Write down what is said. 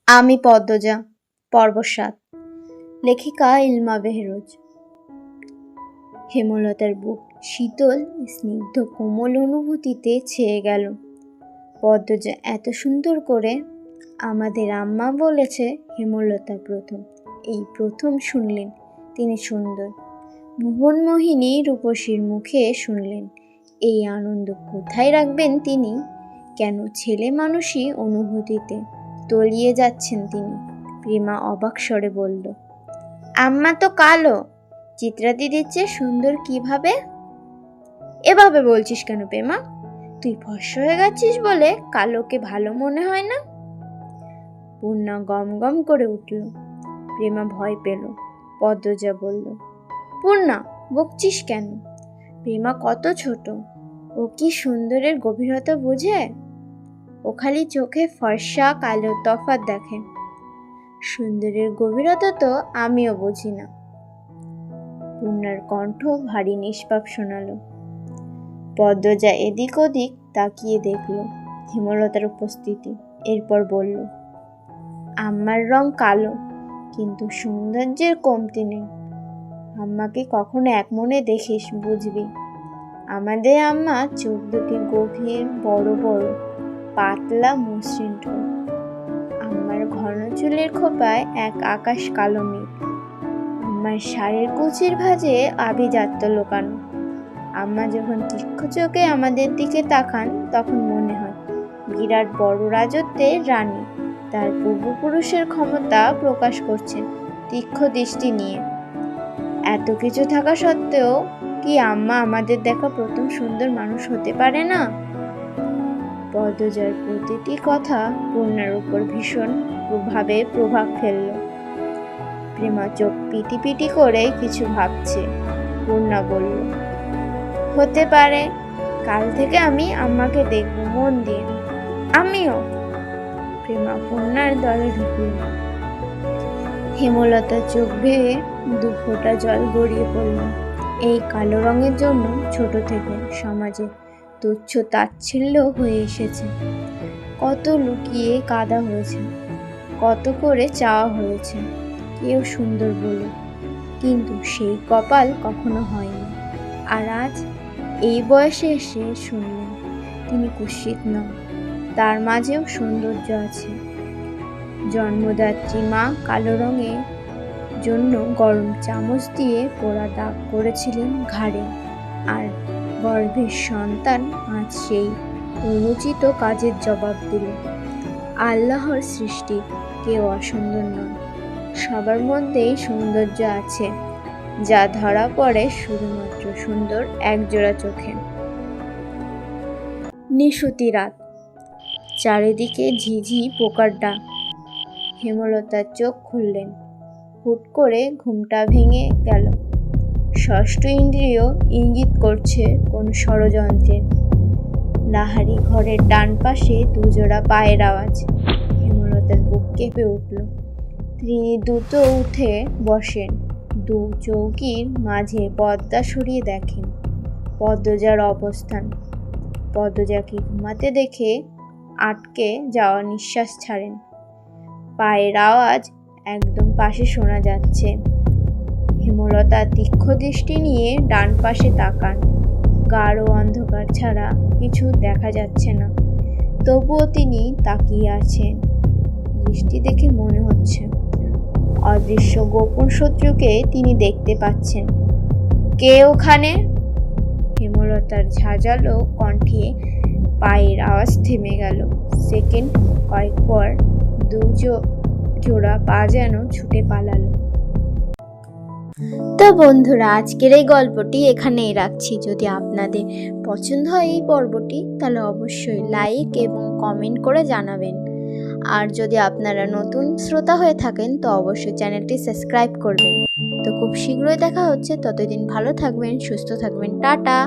আমি পদ্মজা, পর্ব ৭। লেখিকা ইলমা বেহরোজ। হেমলতার বুক শীতল স্নিগ্ধ কোমল অনুভূতিতে ছেয়ে গেল। পদ্মজা এত সুন্দর করে, আমাদের আম্মা বলেছে হেমলতা এই প্রথম শুনলেন তিনি সুন্দর। ভুবনমোহিনী রূপসীর মুখে শুনলেন এই আনন্দ কোথায় রাখবেন তিনি? কেন ছেলে মানুষই অনুভূতিতে তলিয়ে যাচ্ছেন তিনি? প্রেমা অবাক স্বরে বলল, আম্মা তো কালো, চিত্রা দিদির চেয়ে সুন্দর কিভাবে? এভাবে বলছিস কেন প্রেমা? তুই ফর্সা হয়ে গেছিস বলে কালোকে ভালো মনে হয় না? পূর্ণা গম গম করে উঠল। প্রেমা ভয় পেল। পদ্মজা বলল, পূর্ণা বকছিস কেন? প্রেমা কত ছোট, ও কি সুন্দরের গভীরতা বোঝে? ও খালি চোখে ফর্সা কালো তফাৎ দেখে। সুন্দরের গভীরতা তো আমিও বুঝি না। পূর্ণার কণ্ঠ ভারী নিষ্পাপ শোনালো। পদ্মজা এদিক ওদিক তাকিয়ে দেখল হেমলতার উপস্থিতি। এরপর বলল, আম্মার রং কালো, কিন্তু সৌন্দর্যের কমতি নেই। আম্মাকে কখনো এক মনে দেখিস, বুঝবি। আমাদের আম্মা চোখ দুটি গভীর, বড় বড়, পাতলা মসৃণ ঠোঁট। আম্মার ঘন চুলের খোপায় এক আকাশ কালো মেঘ। আম্মার শাড়ির কুচির ভাঁজে আভিজাত্য লোকানো। আম্মা যখন তীক্ষ্ণ চোখে আমাদের দিকে তাকান, তখন মনে হয় বিরাট বড় রাজত্বের রানী তার পূর্বপুরুষের ক্ষমতা প্রকাশ করছেন তীক্ষ্ণ দৃষ্টি নিয়ে। এত কিছু থাকা সত্ত্বেও কি আম্মা আমাদের দেখা প্রথম সুন্দর মানুষ হতে পারে না? পদ্মজার প্রতিটি কথা পূর্ণার উপর ভীষণ ভাবে প্রভাব ফেলল। প্রেমা চোখ পিটি পিটি করে কিছু ভাবছে। পূর্ণা বলল, হতে পারে। কাল থেকে আমি আম্মাকে দেখব মন দিয়ে। আমিও। প্রেমা পূর্ণার দলে ঢুকল। হেমলতা চোখ বেয়ে দু ফোঁটা জল গড়িয়ে পড়ল। এই কালো রঙের জন্য ছোট থেকে সমাজে তুচ্ছ তাচ্ছিল্য হয়ে এসেছে। কত লুকিয়ে কাঁদা হয়েছে, কত করে চাওয়া হয়েছে কেউ সুন্দর বলে, কিন্তু সেই কপাল কখনো হয়নি। আর আজ এই বয়সে এসে শুনলেন তিনি কুৎসিত নন, তার মাঝেও সৌন্দর্য আছে। জন্মদাত্রী মা কালো রঙের জন্য গরম চামচ দিয়ে পোড়া দাগ করেছিলেন ঘাড়ে, আর গর্ভের সন্তান আজ সেই অনুচিত কাজের জবাব দিল। আল্লাহর সৃষ্টি কেউ অসুন্দর নন, সবার মধ্যেই সৌন্দর্য আছে, যা ধরা পড়ে শুধুমাত্র সুন্দর একজোড়া চোখে। নিশুতি রাত, চারিদিকে ঝিঝি পোকার ডাক। হেমলতার চোখ খুললেন। হুট করে ঘুমটা ভেঙে গেল। ষষ্ঠ ইন্দ্রিয় ইঙ্গিত করছে কোন ষড়যন্ত্রের। লাহারি ঘরের ডান পাশে দুজোড়া পায়ের আওয়াজ। হেমলতার বুক কেঁপে উঠল। তিনি দ্রুত উঠে বসেন। দু চৌকির মাঝে পর্দা সরিয়ে দেখেন পদ্মজার অবস্থান। পদ্মজাকে ঘুমাতে দেখে আটকে যাওয়া নিঃশ্বাস ছাড়েন। পায়ের আওয়াজ একদম পাশে শোনা যাচ্ছে। হেমলতা তীক্ষ্ণ দৃষ্টি নিয়ে ডান পাশে তাকান। গাঢ় অন্ধকার ছাড়া কিছু দেখা যাচ্ছে না, তবুও তিনি তাকিয়ে আছেন। দৃষ্টি দেখে মনে হচ্ছে অদৃশ্য গোপন শত্রুকে তিনি দেখতে পাচ্ছেন। কে ওখানে? হেমলতার ঝাঁঝালো কণ্ঠে পায়ের আওয়াজ থেমে গেল। সেকেন্ড কয়েক পর জোড়া পা যেন ছুটে পালালো। তো বন্ধুরা, আজকের এই গল্পটি এখানেই রাখছি। যদি আপনাদের পছন্দ হয় এই পর্বটি, তাহলে অবশ্যই লাইক এবং কমেন্ট করে জানাবেন। আর যদি আপনারা নতুন শ্রোতা হয়ে থাকেন, তো অবশ্যই চ্যানেলটি সাবস্ক্রাইব করবেন। তো খুব শীঘ্রই দেখা হচ্ছে। ততদিন ভালো থাকবেন, সুস্থ থাকবেন। টাটা।